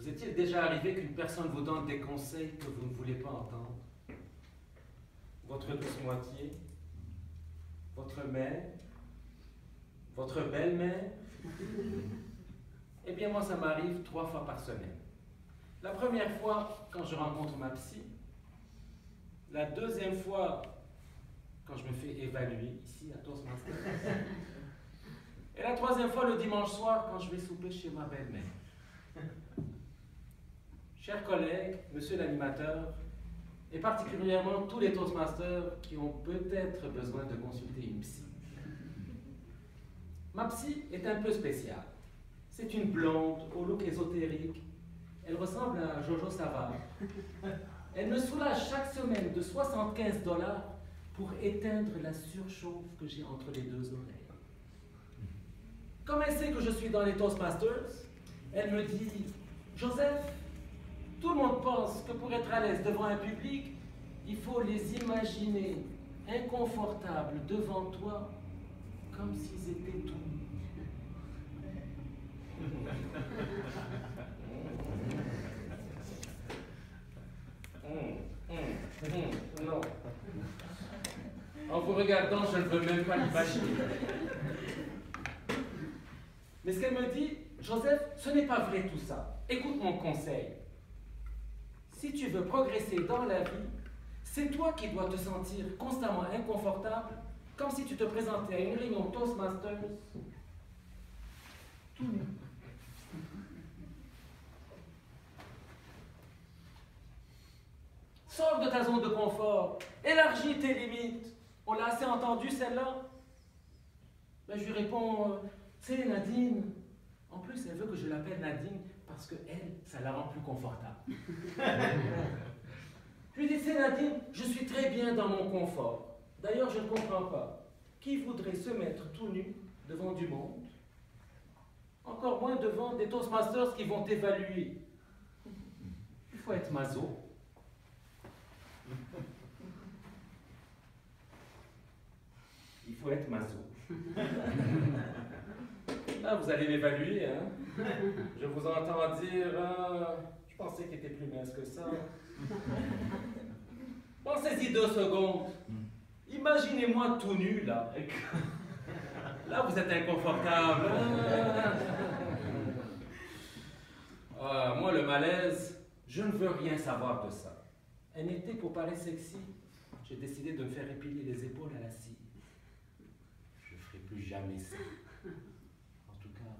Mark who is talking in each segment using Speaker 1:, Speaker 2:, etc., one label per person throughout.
Speaker 1: Vous est-il déjà arrivé qu'une personne vous donne des conseils que vous ne voulez pas entendre? Votre douce moitié, votre mère, votre belle-mère? Eh bien, moi, ça m'arrive 3 fois par semaine. La première fois, quand je rencontre ma psy. La deuxième fois, quand je me fais évaluer ici à Toastmasters. Et la troisième fois, le dimanche soir, quand je vais souper chez ma belle-mère. Chers collègues, monsieur l'animateur, et particulièrement tous les Toastmasters qui ont peut-être besoin de consulter une psy. Ma psy est un peu spéciale. C'est une blonde au look ésotérique. Elle ressemble à Jojo Savard. Elle me soulage chaque semaine de 75 $ pour éteindre la surchauffe que j'ai entre les deux oreilles. Comme elle sait que je suis dans les Toastmasters, elle me dit « Joseph, tout le monde pense que pour être à l'aise devant un public, il faut les imaginer inconfortables devant toi, comme s'ils étaient tout nus. » Non. En vous regardant, je ne veux même pas l'imaginer. Mais ce qu'elle me dit, Joseph, ce n'est pas vrai tout ça. Écoute mon conseil. Si tu veux progresser dans la vie, c'est toi qui dois te sentir constamment inconfortable, comme si tu te présentais à une réunion Toastmasters tout nu. Sors de ta zone de confort, élargis tes limites. On l'a assez entendu celle-là? Ben, je lui réponds, tu sais Nadine, en plus elle veut que je l'appelle Nadine parce que elle, ça la rend plus confortable. Je lui dis, tu sais Nadine, je suis très bien dans mon confort. D'ailleurs, je ne comprends pas. Qui voudrait se mettre tout nu devant du monde? Encore moins devant des Toastmasters qui vont t'évaluer. Il faut être maso. Il faut être maso. Là, vous allez m'évaluer, hein? Je vous entends dire, je pensais qu'il était plus mince que ça. Pensez-y 2 secondes. Imaginez-moi tout nu, là. Là, vous êtes inconfortable. Moi, le malaise, je ne veux rien savoir de ça. Un été, pour paraître sexy, j'ai décidé de me faire épiler les épaules à la scie. Je ne ferai plus jamais ça. En tout cas,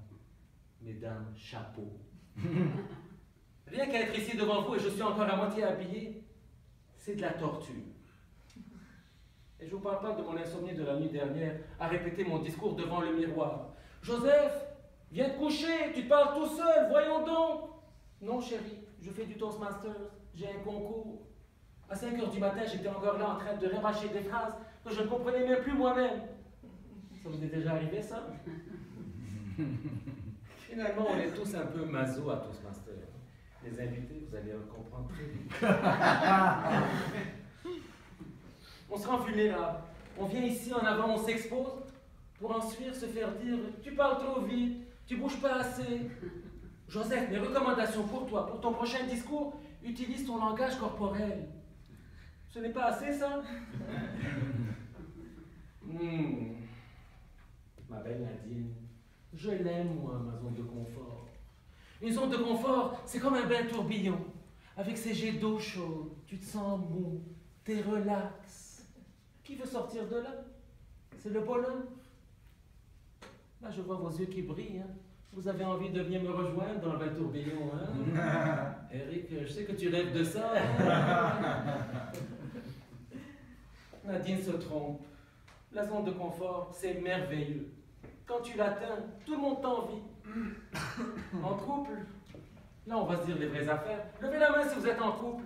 Speaker 1: mesdames, chapeau. Rien qu'à être ici devant vous et je suis encore à moitié habillé, c'est de la torture. Et je ne vous parle pas de mon insomnie de la nuit dernière à répéter mon discours devant le miroir. Joseph, viens te coucher, tu te parles tout seul, voyons donc. Non chérie, je fais du Toastmasters, j'ai un concours. À 5 h du matin, j'étais encore là en train de rabâcher des phrases que je ne comprenais même plus moi-même. Ça vous est déjà arrivé, ça? Finalement, on est tous un peu maso à Toastmasters. Les invités, vous allez comprendre très vite. On se rend vulnérable. On vient ici en avant, on s'expose, pour ensuite se faire dire « Tu parles trop vite, tu bouges pas assez. » Joseph, mes recommandations pour toi, pour ton prochain discours, utilise ton langage corporel. Ce n'est pas assez, ça? Ma belle Nadine, je l'aime, moi, ma zone de confort. Une zone de confort, c'est comme un bain tourbillon. Avec ses jets d'eau chaude, tu te sens mou, t'es relax. Qui veut sortir de là? C'est le bonheur. Là, je vois vos yeux qui brillent. Hein. Vous avez envie de venir me rejoindre dans le bain tourbillon, hein? Eric, je sais que tu rêves de ça. Hein? Nadine se trompe. La zone de confort, c'est merveilleux. Quand tu l'atteins, tout le monde t'envie. En couple, là, on va se dire les vraies affaires. Levez la main si vous êtes en couple.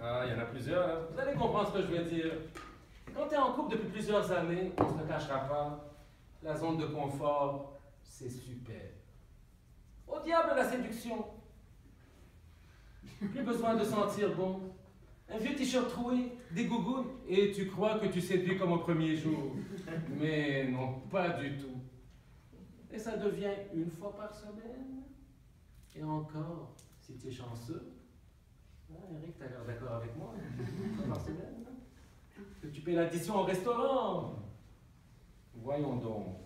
Speaker 1: Ah, il y en a plusieurs, hein? Vous allez comprendre ce que je veux dire. Quand tu es en couple depuis plusieurs années, on ne se le cachera pas, la zone de confort, c'est super. Au diable la séduction. Plus besoin de sentir bon. Un vieux t-shirt troué, des gougounes, et tu crois que tu séduis comme au premier jour. Mais non, pas du tout. Et ça devient 1 fois par semaine, Et encore, si tu es chanceux, ah, Eric, tu as l'air d'accord avec moi, une fois par semaine, hein, que tu paies l'addition au restaurant. Voyons donc.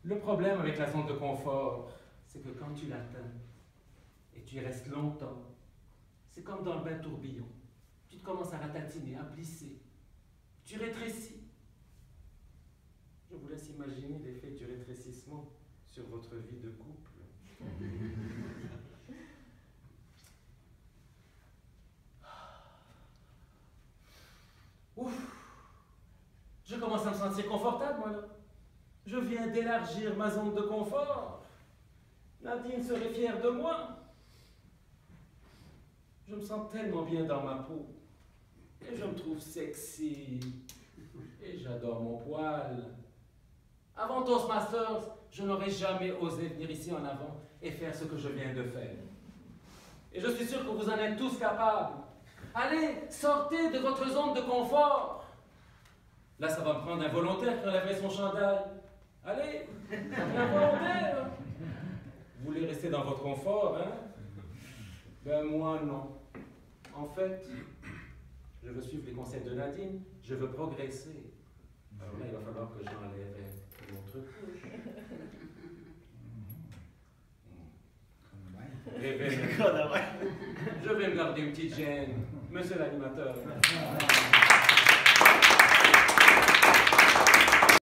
Speaker 1: Le problème avec la zone de confort, c'est que quand tu l'atteins, et tu y restes longtemps, c'est comme dans le bain tourbillon. Tu te commences à ratatiner, à plisser. Tu rétrécis. Je vous laisse imaginer l'effet du rétrécissement sur votre vie de couple. Ouf! Je commence à me sentir confortable, moi, là. Je viens d'élargir ma zone de confort. Nadine serait fière de moi. Je me sens tellement bien dans ma peau. Et je me trouve sexy. Et j'adore mon poil. Avant Toastmasters, je n'aurais jamais osé venir ici en avant et faire ce que je viens de faire. Et je suis sûr que vous en êtes tous capables. Allez, sortez de votre zone de confort. Là, ça va me prendre un volontaire qui enlèverait son chandail. Allez, un volontaire. Vous voulez rester dans votre confort, hein? Ben moi, non. En fait, je veux suivre les conseils de Nadine, je veux progresser. Alors là, il va falloir que j'enlève l'autre couche. Je vais me garder une petite gêne, monsieur l'animateur.